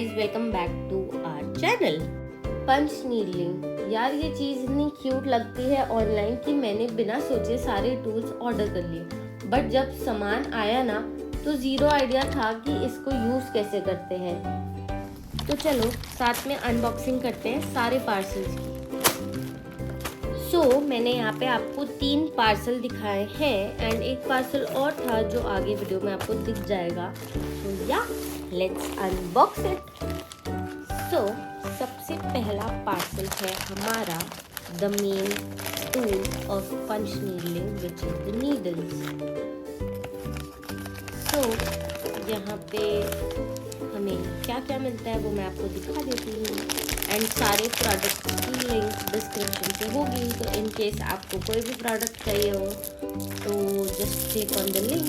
Guys, welcome back to our channel. Punch needling, यार ये चीज़ इतनी क्यूट लगती है ऑनलाइन कि मैंने बिना सोचे सारे टूल्स ऑर्डर कर लिए। बट जब सामान आया ना तो ज़ीरो आइडिया था कि इसको यूज़ कैसे करते हैं। तो चलो साथ में अनबॉक्सिंग करते हैं सारे पार्सल्स की। मैंने यहाँ पे आपको 3 पार्सल दिखाए हैं एंड एक पार्सल और था जो आगे वीडियो में आपको दिख जाएगा। तो या लेट्स अनबॉक्स इट। सबसे पहला पार्सल है हमारा the main tool of punch needling which is the needles. यहाँ पे हमें क्या क्या मिलता है वो मैं आपको दिखा देती हूँ एंड सारे प्रोडक्ट की लिंक डिस्क्रिप्शन पे होगी। तो इन केस आपको कोई भी प्रोडक्ट चाहिए हो तो just click on the link.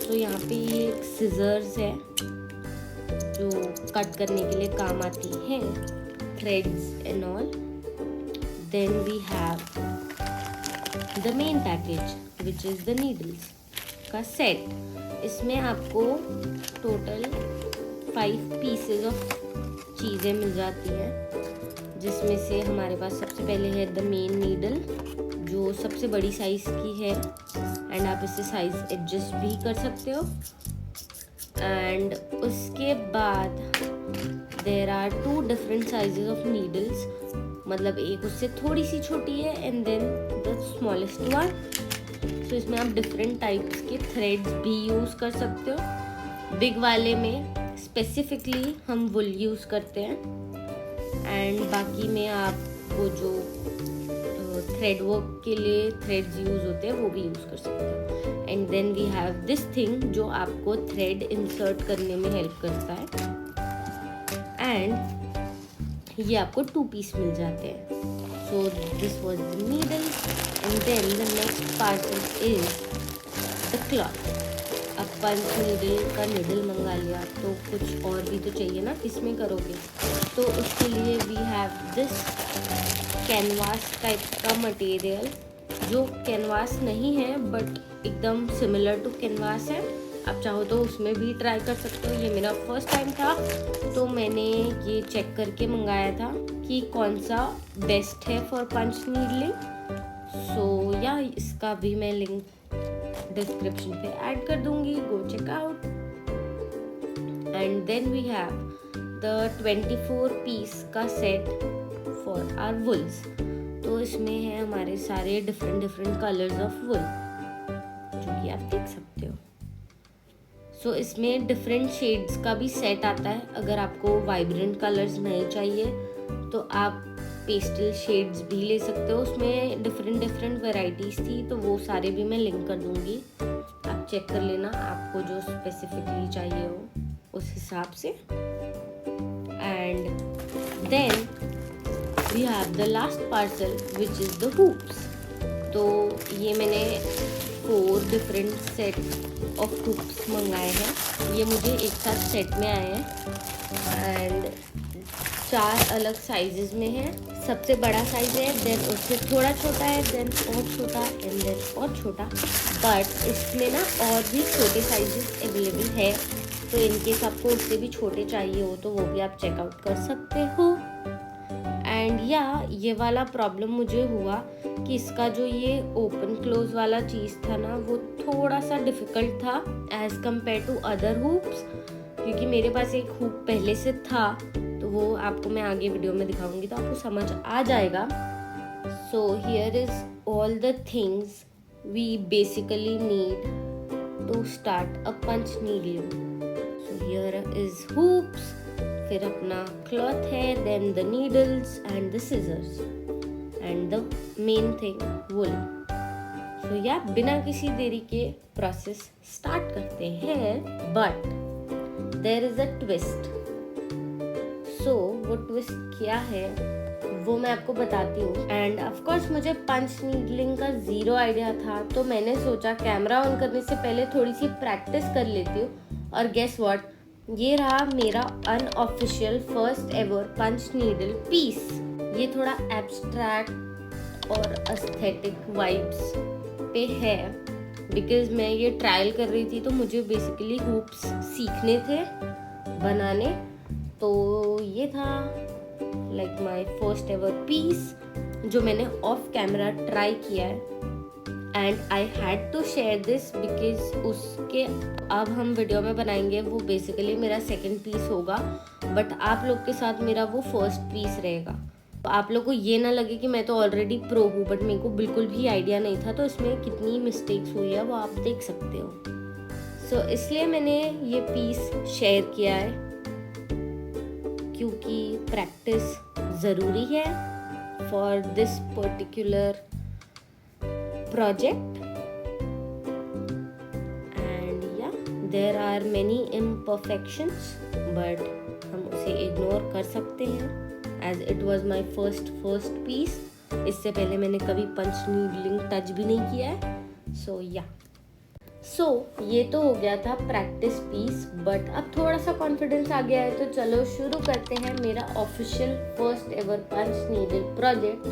तो यहाँ पे ये सिजर्स है जो कट करने के लिए काम आती है, threads and all. Then we have the main package which is the needles का सेट। इसमें आपको टोटल 5 पीसेज ऑफ चीज़ें मिल जाती हैं, जिसमें से हमारे पास सबसे पहले है द मेन नीडल जो सबसे बड़ी साइज़ की है एंड आप इससे साइज़ एडजस्ट भी कर सकते हो। एंड उसके बाद there are 2 different sizes of needles, मतलब एक उससे थोड़ी सी छोटी है and then the smallest one. तो इसमें आप डिफरेंट टाइप्स के थ्रेड्स भी यूज़ कर सकते हो। बिग वाले में स्पेसिफिकली हम वुल यूज़ करते हैं एंड बाकी में आप वो जो थ्रेड वर्क के लिए थ्रेड्स यूज़ होते हैं वो भी यूज़ कर सकते हो। And then we have this thing जो आपको थ्रेड इंसर्ट करने में हेल्प करता है एंड ये आपको 2 पीस मिल जाते हैं। So this was the needle and then the next parcel is the cloth. अब पंच नीडल का नीडल मंगा लिया तो कुछ और भी तो चाहिए ना, किसमें करोगे। तो उसके लिए we have this canvas type का मटेरियल जो कैनवास नहीं है बट एकदम सिमिलर टू कैनवास है। आप चाहो तो उसमें भी ट्राई कर सकते हो। ये मेरा फर्स्ट टाइम था तो मैंने ये चेक करके मंगाया था कि कौन सा बेस्ट है फॉर पंच नीडलिंग। सो या इसका भी मैं लिंक डिस्क्रिप्शन पे ऐड कर दूंगी, go check out. And then we have the 24 piece का सेट फॉर आवर वुल्स। तो इसमें है हमारे सारे डिफरेंट कलर्स ऑफ वुल जो कि आप देख सकते हो। सो इसमें डिफरेंट शेड्स का भी सेट आता है। अगर आपको वाइब्रेंट कलर्स नहीं चाहिए तो आप पेस्टल शेड्स भी ले सकते हो। उसमें डिफरेंट वेराइटीज़ थी तो वो सारे भी मैं लिंक कर दूंगी, आप चेक कर लेना आपको जो स्पेसिफिकली चाहिए हो उस हिसाब से। And then we have the last parcel which is the hoops. तो ये मैंने 4 डिफरेंट सेट ऑफ हुप्स मंगाए हैं। ये मुझे एक साथ सेट में आए हैं एंड 4 अलग साइजेस में है। सबसे बड़ा साइज है, देन उससे थोड़ा छोटा है, देन और छोटा एंड देन और छोटा। बट इसमें ना और भी छोटे साइजेस अवेलेबल है, तो इनकेस आपको उससे भी छोटे चाहिए हो तो वो भी आप चेकआउट कर सकते हो। एंड या ये वाला प्रॉब्लम मुझे हुआ कि इसका जो ये ओपन क्लोज वाला चीज़ था ना वो थोड़ा सा डिफ़िकल्ट था as compare to other hoops, क्योंकि मेरे पास एक हुप पहले से था तो वो आपको मैं आगे वीडियो में दिखाऊंगी तो आपको समझ आ जाएगा। So here is all the things we basically need to start a punch needling. So here is hoops, फिर अपना क्लॉथ है, then the needles and the scissors and the main thing wool. So yeah बिना किसी देरी के process start करते हैं। But there is a twist. वो ट्विस्ट क्या है वो मैं आपको बताती हूँ। एंड ऑफ कोर्स मुझे पंच नीडलिंग का ज़ीरो आइडिया था तो मैंने सोचा कैमरा ऑन करने से पहले थोड़ी सी प्रैक्टिस कर लेती हूँ। और गेस व्हाट, ये रहा मेरा अनऑफिशियल फर्स्ट एवर पंच नीडल पीस। ये थोड़ा एब्स्ट्रैक्ट और एस्थेटिक वाइब्स पे है बिकॉज मैं ये ट्रायल कर रही थी तो मुझे बेसिकली हुप्स सीखने थे बनाने। तो ये था like my first ever piece जो मैंने ऑफ कैमरा ट्राई किया है, and I had to share this because उसके अब हम वीडियो में बनाएंगे वो बेसिकली मेरा सेकंड पीस होगा, बट आप लोग के साथ मेरा वो फर्स्ट पीस रहेगा। तो आप लोग को ये ना लगे कि मैं तो ऑलरेडी प्रो हूँ, बट मेरे को बिल्कुल भी आइडिया नहीं था, तो इसमें कितनी मिस्टेक्स हुई है वो आप देख सकते हो। सो इसलिए मैंने ये पीस शेयर किया है क्योंकि प्रैक्टिस ज़रूरी है for this particular project, and yeah, there are many imperfections, but हम उसे इग्नोर कर सकते हैं as it was my first piece। इससे पहले मैंने कभी पंच नीडलिंग टच भी नहीं किया है। सो ये तो हो गया था प्रैक्टिस पीस, बट अब थोड़ा सा कॉन्फिडेंस आ गया है, तो चलो शुरू करते हैं मेरा ऑफिशियल फर्स्ट एवर पंच नीडल प्रोजेक्ट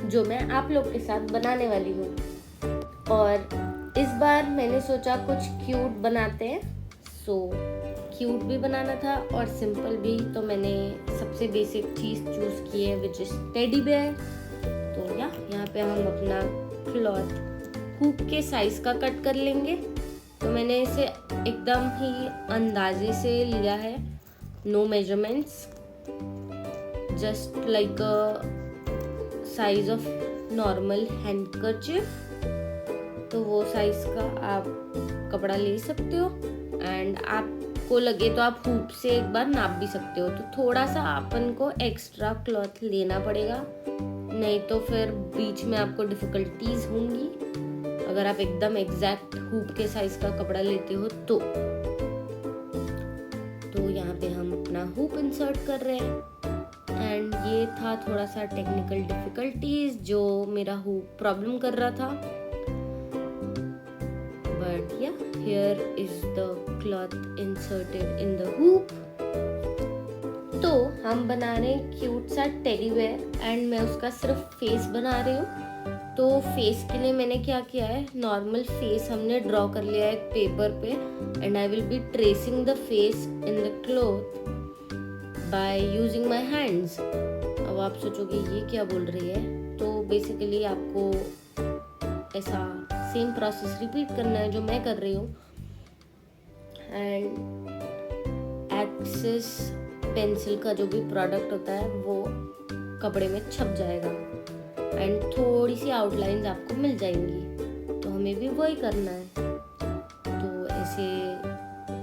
जो मैं आप लोग के साथ बनाने वाली हूँ। और इस बार मैंने सोचा कुछ क्यूट बनाते हैं। सो क्यूट भी बनाना था और सिंपल भी, तो मैंने सबसे बेसिक चीज़ चूज़ की है विच इज़ टेडी बेयर। तो यहाँ पे हम अपना क्लॉथ हुक के साइज का कट कर लेंगे। तो मैंने इसे एकदम ही अंदाजे से लिया है, no measurements, just like a size of normal handkerchief. तो वो साइज का आप कपड़ा ले सकते हो, एंड आपको लगे तो आप हुप से एक बार नाप भी सकते हो। तो थोड़ा सा अपन को एक्स्ट्रा क्लॉथ लेना पड़ेगा, नहीं तो फिर बीच में आपको डिफिकल्टीज होंगी अगर आप एकदम एग्जैक्ट हुप के साइज का कपड़ा लेते हो। तो यहाँ पे हम अपना हुप इंसर्ट कर रहे हैं, एंड ये था थोड़ा सा टेक्निकल डिफिकल्टीज जो मेरा हुप प्रॉब्लम कर रहा था। But yeah, here is the cloth inserted in the hoop। तो हम बना रहे हैं क्यूट सा टेडी बेयर, एंड मैं उसका सिर्फ फेस बना रही हूँ। तो फेस के लिए मैंने क्या किया है, नॉर्मल फेस हमने ड्रॉ कर लिया है एक पेपर पे, and I will be tracing the face in the cloth by using my hands. अब आप सोचोगे ये क्या बोल रही है, तो बेसिकली आपको ऐसा सेम प्रोसेस रिपीट करना है जो मैं कर रही हूँ। एंड एक्सेस पेंसिल का जो भी प्रोडक्ट होता है वो कपड़े में छप जाएगा, एंड थोड़ी सी आउटलाइंस आपको मिल जाएंगी। तो हमें भी वही करना है। तो ऐसे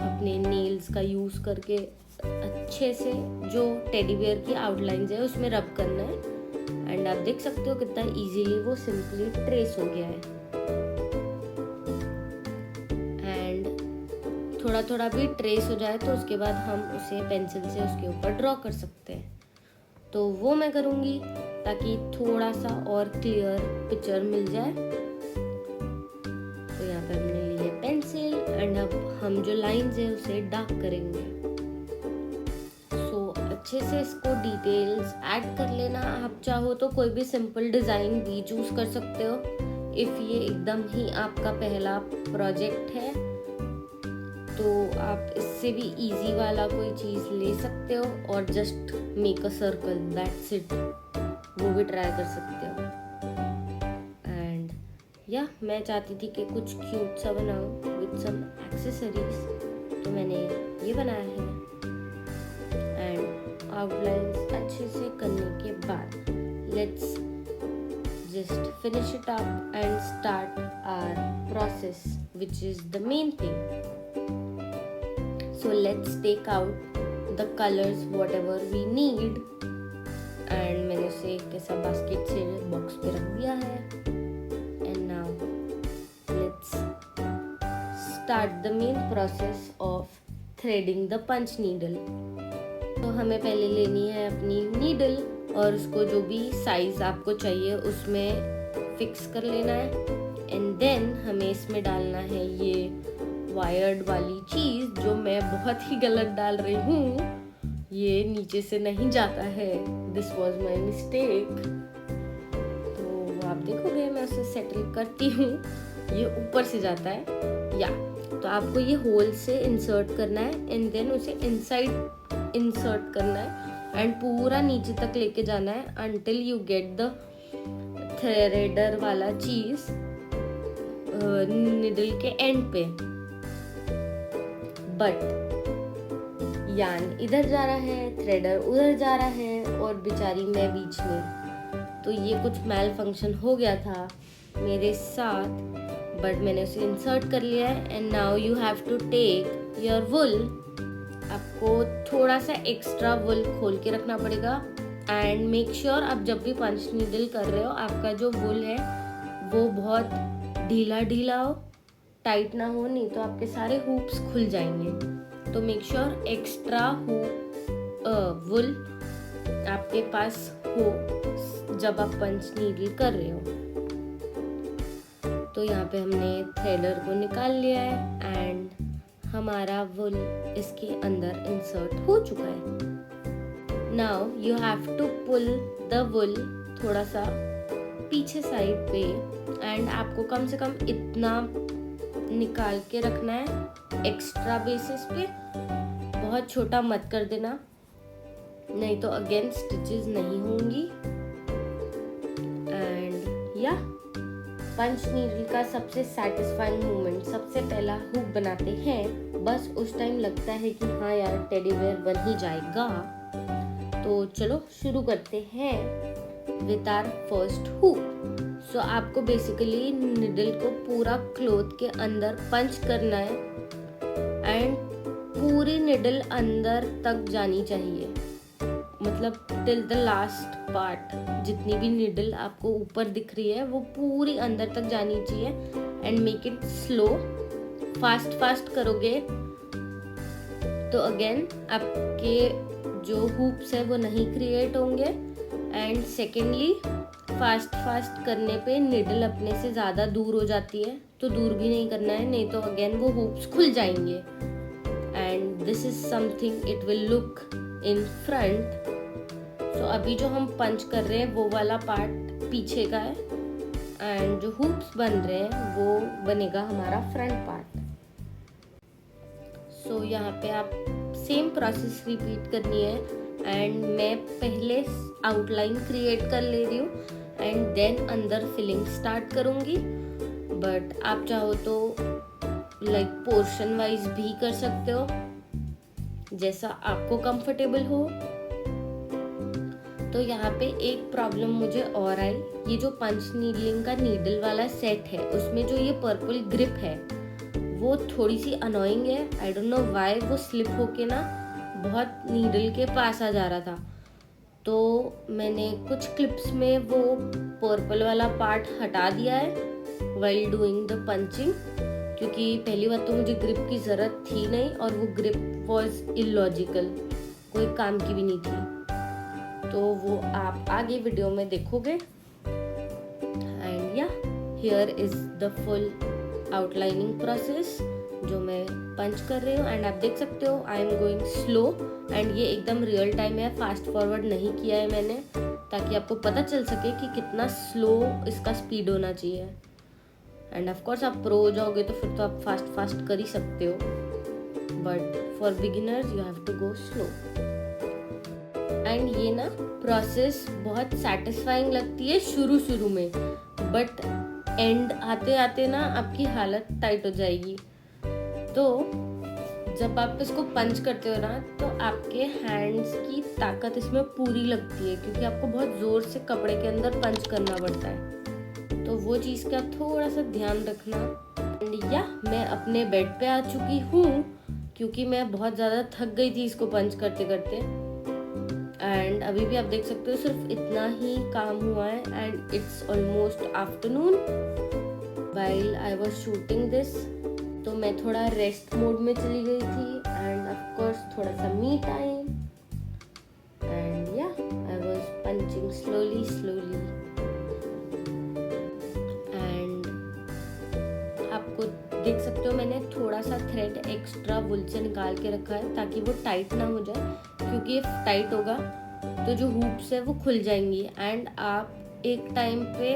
अपने नेल्स का यूज़ करके अच्छे से जो टेडी बेयर की आउटलाइंस है उसमें रब करना है, एंड आप देख सकते हो कितना इजीली वो सिंपली ट्रेस हो गया है। थोड़ा थोड़ा भी ट्रेस हो जाए तो उसके बाद हम उसे पेंसिल से उसके ऊपर ड्रॉ कर सकते हैं। तो वो मैं करूँगी ताकि थोड़ा सा और क्लियर पिक्चर मिल जाए। तो यहाँ पे हमने ली है पेंसिल, एंड अब हम जो लाइंस है उसे डार्क करेंगे। सो अच्छे से इसको डिटेल्स ऐड कर लेना। आप चाहो तो कोई भी सिंपल डिज़ाइन भी चूज कर सकते हो इफ़ ये एकदम ही आपका पहला प्रोजेक्ट है, तो आप इससे भी इजी वाला कोई चीज़ ले सकते हो, और just make a circle, that's it, वो भी ट्राई कर सकते हो। एंड या मैं चाहती थी कि कुछ क्यूट सा बनाऊं विद सम एक्सेसरीज, तो मैंने ये बनाया है। एंड आउटलाइंस अच्छे से करने के बाद let's just finish it up and start our process, which is the main thing. So let's take out the colors whatever we need, and मैंने उसे एक ऐसा बास्केट से बॉक्स पे रख दिया है। And now let's start the main process of threading the punch needle. तो हमें पहले लेनी है अपनी नीडल, और उसको जो भी साइज आपको चाहिए उसमें फिक्स कर लेना है। एंड देन हमें इसमें डालना है ये वायर्ड वाली चीज़ जो मैं बहुत ही गलत डाल रही हूँ। ये नीचे से नहीं जाता है, दिस वॉज माई मिस्टेक। तो आप देखोगे मैं उसे सेटल करती हूँ, ये ऊपर से जाता है। या तो आपको ये होल से इंसर्ट करना है, एंड देन उसे इनसाइड इंसर्ट करना है एंड पूरा नीचे तक लेके जाना है until you get the threader वाला चीज निडल के एंड पे। बट यान इधर जा रहा है, थ्रेडर उधर जा रहा है और बेचारी मैं बीच में। तो ये कुछ मैल फंक्शन हो गया था मेरे साथ, बट मैंने उसे इंसर्ट कर लिया है। And now you have to take your wool. आपको थोड़ा सा एक्स्ट्रा वुल खोल के रखना पड़ेगा एंड मेक श्योर आप जब भी पंच नीडल कर रहे हो आपका जो वुल है वो बहुत ढीला ढीला हो, टाइट ना हो, नहीं तो आपके सारे हुप्स खुल जाएंगे। तो मेक श्योर एक्स्ट्रा वुल आपके पास हो जब आप पंच नीडल कर रहे हो। तो यहाँ पे हमने थ्रेडर को निकाल लिया है एंड हमारा वुल इसके अंदर इंसर्ट हो चुका है। Now you have to pull the wool थोड़ा सा पीछे साइड पे एंड आपको कम से कम इतना निकाल के रखना है एक्स्ट्रा बेसिस पे, बहुत छोटा मत कर देना नहीं तो अगेन स्टिचेस नहीं होंगी। एंड या पंच नीडल का सबसे सैटिस्फाइंग मोमेंट सबसे पहला हुक बनाते हैं, बस उस टाइम लगता है कि हाँ यार टेडी बेयर बन ही जाएगा। तो चलो शुरू करते हैं विद आवर फर्स्ट हुक। सो आपको बेसिकली निडल को पूरा क्लोथ के अंदर पंच करना है एंड पूरी निडल अंदर तक जानी चाहिए, मतलब टिल द लास्ट पार्ट। जितनी भी निडल आपको ऊपर दिख रही है वो पूरी अंदर तक जानी चाहिए and make it slow. Fast करोगे तो अगेन आपके जो हुप्स है वो नहीं क्रिएट होंगे एंड सेकेंडली फास्ट करने पे निडल अपने से ज़्यादा दूर हो जाती है, तो दूर भी नहीं करना है नहीं तो अगेन वो हुप्स खुल जाएंगे and this is something it will look in front. तो अभी जो हम पंच कर रहे हैं वो वाला पार्ट पीछे का है एंड जो हुप्स बन रहे हैं वो बनेगा हमारा फ्रंट पार्ट। सो यहाँ पे आप सेम प्रोसेस रिपीट करनी है एंड मैं पहले आउटलाइन क्रिएट कर ले रही हूँ एंड देन अंदर फिलिंग स्टार्ट करूँगी। बट आप चाहो तो लाइक पोर्शन वाइज भी कर सकते हो जैसा आपको कंफर्टेबल हो। तो यहाँ पे एक प्रॉब्लम मुझे और आई, ये जो पंच नीडलिंग का नीडल वाला सेट है उसमें जो ये पर्पल ग्रिप है वो थोड़ी सी अनोइंग है। आई डोंट नो व्हाई वो स्लिप होके ना बहुत नीडल के पास आ जा रहा था। तो मैंने कुछ क्लिप्स में वो पर्पल वाला पार्ट हटा दिया है व्हाइल डूइंग द पंचिंग, क्योंकि पहली बात तो मुझे ग्रिप की ज़रूरत थी नहीं और वो ग्रिप वॉज इलॉजिकल, कोई काम की भी नहीं थी। तो वो आप आगे वीडियो में देखोगे। And yeah here is the full outlining process जो मैं पंच कर रही हूँ एंड आप देख सकते हो I am going slow and ये एकदम रियल टाइम है, फास्ट फॉरवर्ड नहीं किया है मैंने ताकि आपको पता चल सके कि कितना स्लो इसका स्पीड होना चाहिए। एंड ऑफ कोर्स आप प्रो हो जाओगे तो फिर तो आप फास्ट कर ही सकते हो, but for beginners you have to go slow. And ये ना प्रोसेस बहुत सेटिस्फाइंग लगती है शुरू में, बट एंड आते आते ना आपकी हालत टाइट हो जाएगी। तो जब आप इसको पंच करते हो ना तो आपके हैंड्स की ताकत इसमें पूरी लगती है क्योंकि आपको बहुत ज़ोर से कपड़े के अंदर पंच करना पड़ता है। तो वो चीज़ का थोड़ा सा ध्यान रखना। एंड या मैं अपने बेड पे आ चुकी हूँ क्योंकि मैं बहुत ज़्यादा थक गई थी इसको पंच करते करते। एंड अभी भी आप देख सकते हो सिर्फ इतना ही काम हुआ है and it's almost afternoon while I was shooting this. तो मैं थोड़ा रेस्ट मोड में चली गई थी एंड ऑफ कोर्स थोड़ा सा मी टाइम एंड या I was punching slowly and आपको देख सकते हो मैंने थोड़ा सा थ्रेड एक्स्ट्रा वुल से निकाल के रखा है ताकि वो टाइट ना हो जाए, क्योंकि टाइट होगा तो जो हुप्स है वो खुल जाएंगी एंड आप एक टाइम पे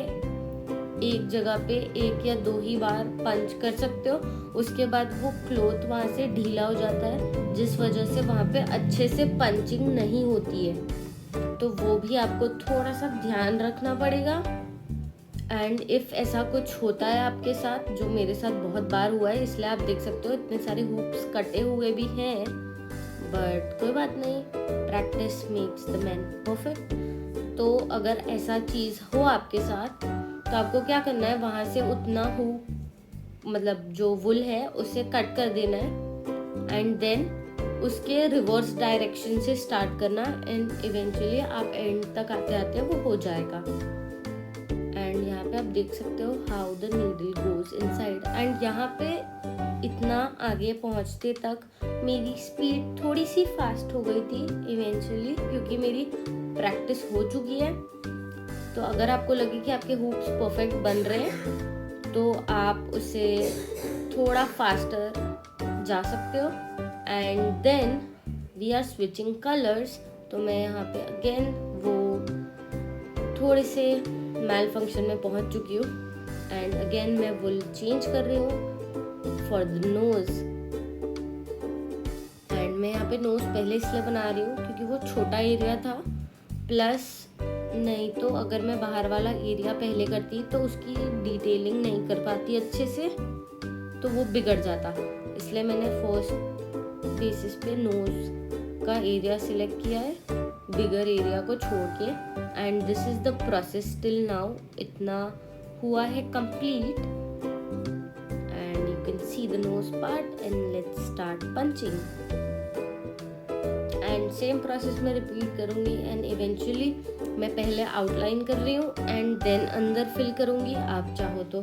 एक जगह पे 1 या 2 ही बार पंच कर सकते हो, उसके बाद वो क्लॉथ वहाँ से ढीला हो जाता है, जिस वजह से वहाँ पे अच्छे से पंचिंग नहीं होती है। तो वो भी आपको थोड़ा सा ध्यान रखना पड़ेगा। एंड इफ़ ऐसा कुछ होता है आपके साथ, जो मेरे साथ बहुत बार हुआ है, इसलिए आप देख सकते हो इतने सारे हुप्स कटे हुए भी हैं, बट कोई बात नहीं, practice makes the man perfect. तो अगर ऐसा चीज़ हो आपके साथ, तो आपको क्या करना है, वहाँ से उतना हुप मतलब जो वुल है उसे कट कर देना है एंड देन उसके रिवर्स डायरेक्शन से स्टार्ट करना, एंड इवेंचुअली आप एंड तक आते आते वो हो जाएगा। एंड यहाँ पे आप देख सकते हो how the needle goes inside. And यहाँ पे इतना आगे पहुँचते तक मेरी स्पीड थोड़ी सी फास्ट हो गई थी इवेंचुअली, क्योंकि मेरी प्रैक्टिस हो चुकी है। तो अगर आपको लगे कि आपके हुप्स परफेक्ट बन रहे हैं, तो आप उसे थोड़ा फास्टर जा सकते हो। And then we are switching colours. तो मैं यहाँ पे अगेन वो थोड़े से मैल फंक्शन में पहुँच चुकी हूँ, एंड अगेन मैं वुल चेंज कर रही हूँ फॉर द नोज। एंड मैं यहाँ पे नोज पहले इसलिए बना रही हूँ क्योंकि वो छोटा एरिया था, प्लस नहीं तो अगर मैं बाहर वाला एरिया पहले करती तो उसकी डिटेलिंग नहीं कर पाती अच्छे से, तो वो बिगड़ जाता। इसलिए मैंने फर्स्ट बेसिस पे नोज का एरिया सिलेक्ट किया है, बिगर एरिया को छोड़ के। And this is the process till now. इतना हुआ है complete, and you can see the nose part. And let's start punching. And same process में रिपीट करूँगी। एंड इवेंचुअली मैं पहले आउटलाइन कर रही हूँ एंड देन अंदर फिल करूँगी। आप चाहो तो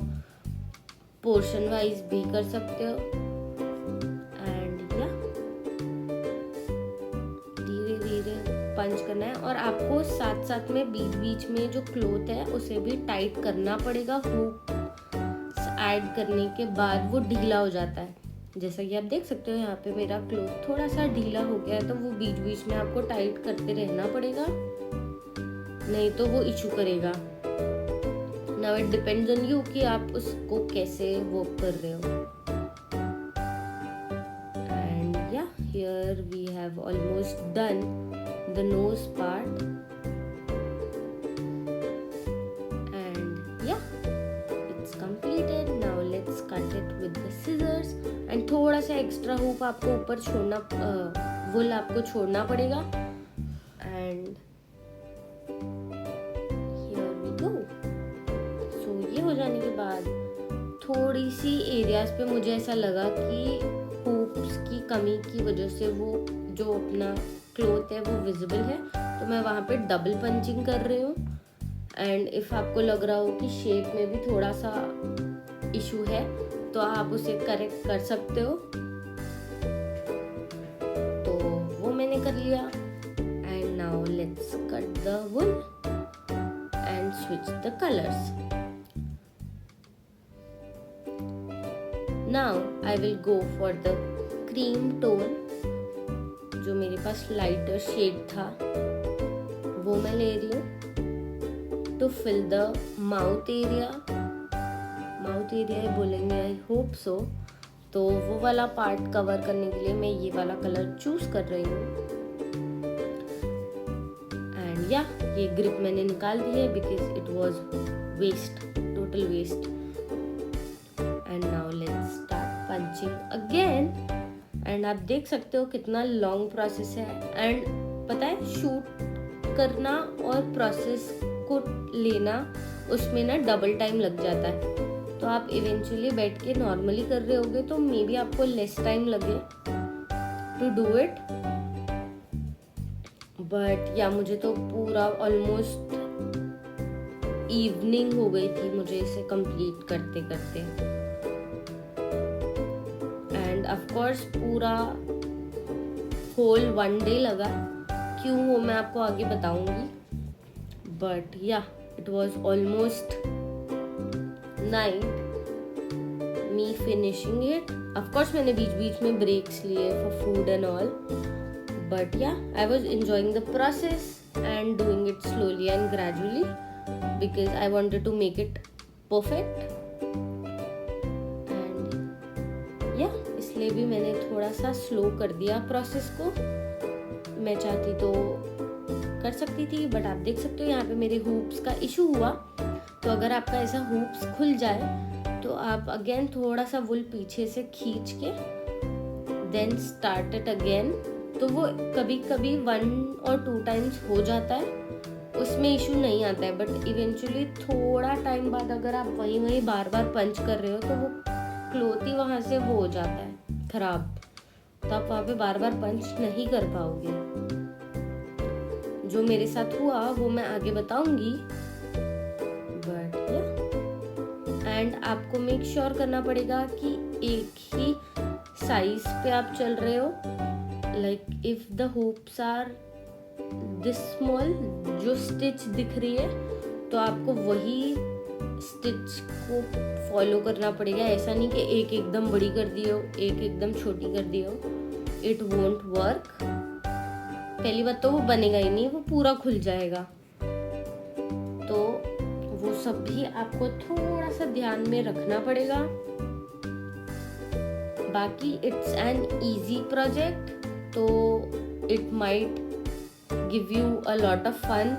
पोर्शन वाइज भी कर सकते हो। एंड या धीरे धीरे पंच करना है, और आपको साथ साथ में बीच बीच में जो क्लॉथ है उसे भी टाइट करना पड़ेगा। हुक ऐड करने के बाद वो ढीला हो जाता है, जैसा कि आप देख सकते हो यहाँ पे मेरा क्लॉथ थोड़ा सा ढीला हो गया है, तो वो बीच बीच में आपको टाइट करते रहना पड़ेगा, नहीं तो वो इशू करेगा। Now it depends on you कि आप उसको कैसे वर्क कर रहे हो। And yeah here we have almost done the nose part. And yeah it's completed. Now let's cut it with the scissors. And थोड़ा सा एक्स्ट्रा हुप आपको ऊपर छोड़ना, वुल आपको छोड़ना पड़ेगा। And here we go. So ये हो जाने के बाद थोड़ी सी एरियाज पे मुझे ऐसा लगा कि हुप्स की कमी की वजह से वो जो अपना क्लॉथ है वो विजिबल है, तो मैं वहाँ पे डबल पंचिंग कर रही हूँ। एंड इफ़ आपको लग रहा हो कि शेप में भी थोड़ा सा इशू है, तो आप उसे करेक्ट कर सकते हो। तो वो मैंने कर लिया। And now let's cut the wool and switch the colours. Now I will go for the cream tone. जो मेरे पास लाइटर शेड था वो मैं ले रही हूँ to fill the mouth area. Mouth area ही बोलेंगे, आई होप सो। तो वो वाला पार्ट कवर करने के लिए मैं ये वाला कलर चूज कर रही हूँ। एंड या ये ग्रिप मैंने निकाल दी है because it was waste, total waste. And now let's start punching again. And आप देख सकते हो कितना लॉन्ग प्रोसेस है। एंड पता है, शूट करना और प्रोसेस को लेना, उसमें ना डबल टाइम लग जाता है। तो आप इवेंचुअली बैठ के नॉर्मली कर रहे होगे तो मे बी आपको लेस टाइम लगे टू डू इट, बट या मुझे तो पूरा ऑलमोस्ट इवनिंग हो गई थी मुझे इसे कंप्लीट करते करते। एंड ऑफ कोर्स पूरा होल 1 डे लगा। क्यों वो मैं आपको आगे बताऊंगी, but yeah it was almost night me finishing it. Of course मैंने बीच बीच में ब्रेक्स लिए for food and all, but yeah I was enjoying the process and doing it slowly and gradually because I wanted to make it perfect. And yeah इसलिए भी मैंने थोड़ा सा स्लो कर दिया प्रोसेस को। मैं चाहती तो कर सकती थी, बट आप देख सकते हो यहाँ पे मेरे हुप्स का इशू हुआ। तो अगर आपका ऐसा हुप्स खुल जाए तो आप अगेन थोड़ा सा वुल पीछे से खींच के देन स्टार्ट इट अगेन। तो वो कभी कभी 1 और 2 टाइम्स हो जाता है, उसमें इशू नहीं आता है, बट इवेंचुअली थोड़ा टाइम बाद अगर आप वही बार बार पंच कर रहे हो तो वो क्लॉथ ही वहाँ से वो हो जाता है खराब। तो आप वहाँ पे बार बार पंच नहीं कर पाओगे। जो मेरे साथ हुआ वो मैं आगे बताऊंगी, बट एंड आपको मेक श्योर करना पड़ेगा कि एक ही साइज पे आप चल रहे हो। Like if the hoops are this small, जो स्टिच दिख रही है तो आपको वही स्टिच को फॉलो करना पड़ेगा। ऐसा नहीं कि एक एकदम बड़ी कर दियो, एक एकदम छोटी कर दियो, इट वोंट वर्क। पहली बात तो वो बनेगा ही नहीं, वो पूरा खुल जाएगा। तो वो सब भी आपको थोड़ा सा ध्यान में रखना पड़ेगा। बाकी इट्स एन इजी प्रोजेक्ट, तो it might give you a lot of fun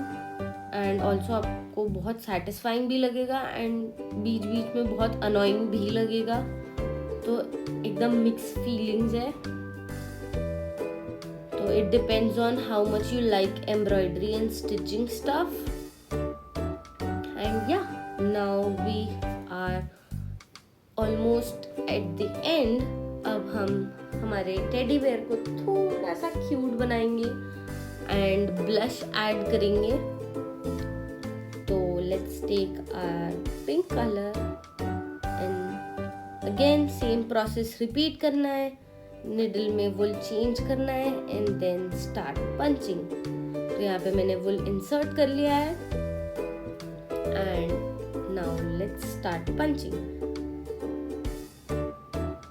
and also आपको बहुत सेटिस्फाइंग भी लगेगा एंड बीच बीच में बहुत अनोइंग भी लगेगा। तो एकदम मिक्स फीलिंग्स है। So it depends on how much you like embroidery and stitching stuff. And yeah, now we are almost at the end. अब हम हमारे टेडी बेयर को थोड़ा सा क्यूट बनाएंगे एंड ब्लश ऐड करेंगे। तो let's take our pink colour and again same process repeat करना है। निडल में वुल चेंज करना है एंड देन स्टार्ट पंचिंग। तो यहाँ पे मैंने वुल इंसर्ट कर लिया है and now let's start punching.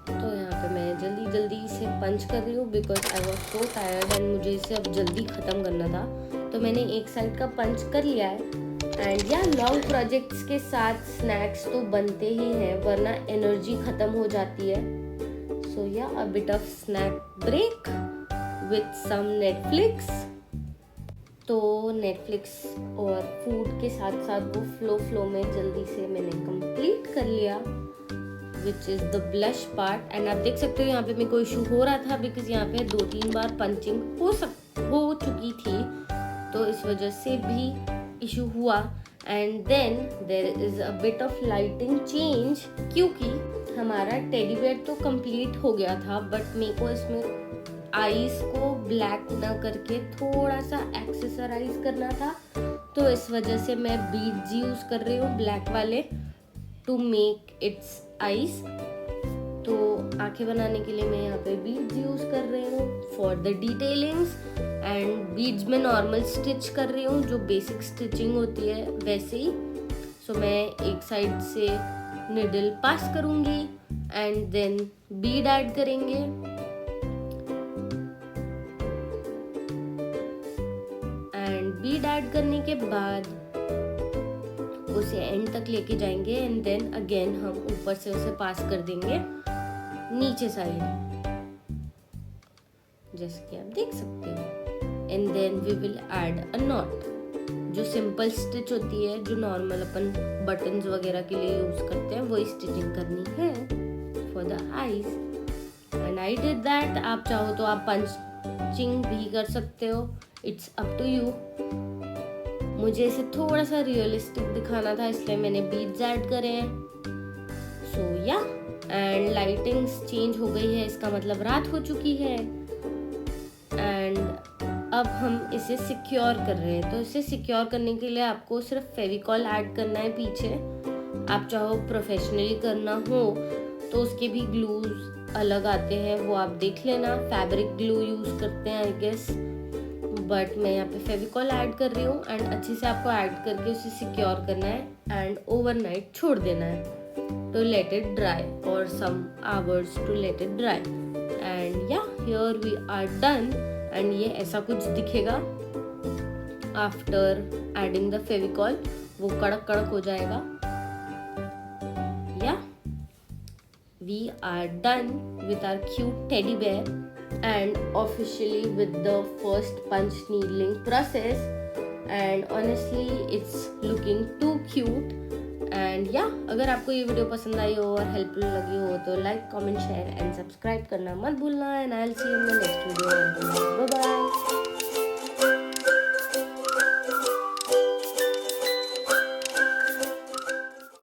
तो यहाँ पे मैं जल्दी से पंच कर रही हूँ because I was so tired and मुझे इसे अब जल्दी ख़त्म करना था। तो मैंने एक साइड का पंच कर लिया है। एंड या लॉन्ग प्रोजेक्ट्स के साथ स्नैक्स तो बनते ही हैं, वरना एनर्जी ख़त्म हो जाती है। So yeah, a bit of snack break with some Netflix. तो Netflix और फूड के साथ साथ वो फ्लो में जल्दी से मैंने कंप्लीट कर लिया, which is the blush part. And आप देख सकते हो यहाँ पे मेरे को इशू हो रहा था बिकॉज यहाँ पे 2-3 बार पंचिंग हो चुकी थी, तो इस वजह से भी इशू हुआ। And then there is a bit of lighting change, क्योंकि हमारा टेडी बेयर तो कंप्लीट हो गया था, बट मेरे को इसमें आईज को ब्लैक ना करके थोड़ा सा एक्सेसराइज करना था। तो इस वजह से मैं बीड्स यूज कर रही हूँ ब्लैक वाले टू मेक इट्स आईज। तो आंखें बनाने के लिए मैं यहाँ पे बीड्स यूज कर रही हूँ for the detailings. And beads में नॉर्मल स्टिच कर रही हूँ, जो बेसिक स्टिचिंग होती है वैसे ही। सो मैं एक साइड से निडल पास करूंगी एंड देन बीड ऐड करेंगे। एंड बीड ऐड करने के बाद उसे एंड तक लेके जाएंगे एंड देन अगेन हम ऊपर से उसे पास कर देंगे नीचे साइड, जैसे कि आप देख सकते हो। And then we will add a knot, जो सिंपल स्टिच होती है, जो नॉर्मल अपन बटन्स वगैरह के लिए यूज करते हैं, वही स्टिचिंग करनी है for the eyes. And I did that. आप चाहो तो आप पंचिंग भी कर सकते हो, इट्स अप टू यू। मुझे इसे थोड़ा सा रियलिस्टिक दिखाना था, इसलिए मैंने बीड्स ऐड करे हैं। सो या एंड लाइटिंग्स चेंज हो गई है, इसका मतलब रात हो चुकी है। एंड अब हम इसे सिक्योर कर रहे हैं। तो इसे सिक्योर करने के लिए आपको सिर्फ फेविकॉल ऐड करना है पीछे। आप चाहो प्रोफेशनली करना हो तो उसके भी ग्लूज अलग आते हैं, वो आप देख लेना। फैब्रिक ग्लू यूज करते हैं आई गेस, बट मैं यहाँ पे फेविकॉल ऐड कर रही हूँ। एंड अच्छे से आपको ऐड करके उसे सिक्योर करना है एंड ओवरनाइट छोड़ देना है to let it dry, or some hours to let it dry. And yeah, here we are done. And ये ऐसा कुछ दिखेगा आफ्टर एडिंग द फेविकॉल, वो कड़क कड़क हो जाएगा। we are done with our cute teddy bear and officially with the first punch needling process, and honestly it's looking too cute. And या अगर आपको ये वीडियो पसंद आई हो और हेल्पफुल लगी हो तो like, comment, share and subscribe करना मत भूलना। And I will see you in the next video. Bye bye.